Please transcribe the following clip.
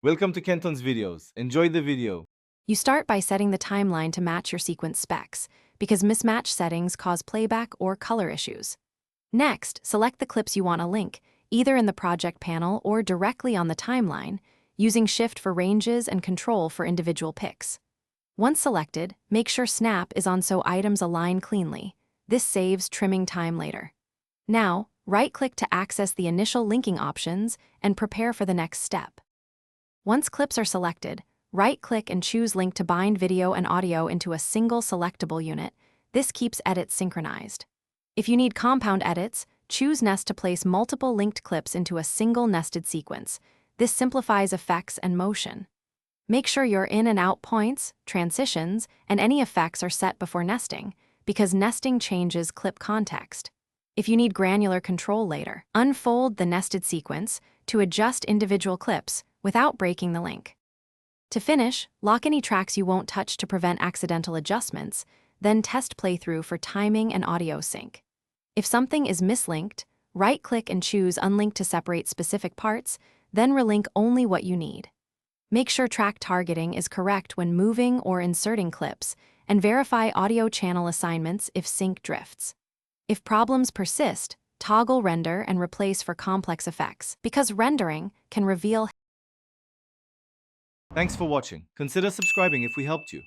Welcome to Kenton's videos. Enjoy the video. You start by setting the timeline to match your sequence specs, because mismatched settings cause playback or color issues. Next, select the clips you want to link, either in the project panel or directly on the timeline, using Shift for ranges and Control for individual picks. Once selected, make sure Snap is on so items align cleanly. This saves trimming time later. Now, right-click to access the initial linking options and prepare for the next step. Once clips are selected, right-click and choose Link to bind video and audio into a single selectable unit. This keeps edits synchronized. If you need compound edits, choose Nest to place multiple linked clips into a single nested sequence. This simplifies effects and motion. Make sure your in and out points, transitions, and any effects are set before nesting, because nesting changes clip context. If you need granular control later, unfold the nested sequence to adjust individual clips without breaking the link. To finish, lock any tracks you won't touch to prevent accidental adjustments, then test playthrough for timing and audio sync. If something is mislinked, right-click and choose Unlink to separate specific parts, then relink only what you need. Make sure track targeting is correct when moving or inserting clips, and verify audio channel assignments if sync drifts. If problems persist, toggle Render and Replace for complex effects, because rendering can reveal. Thanks for watching. Consider subscribing if we helped you.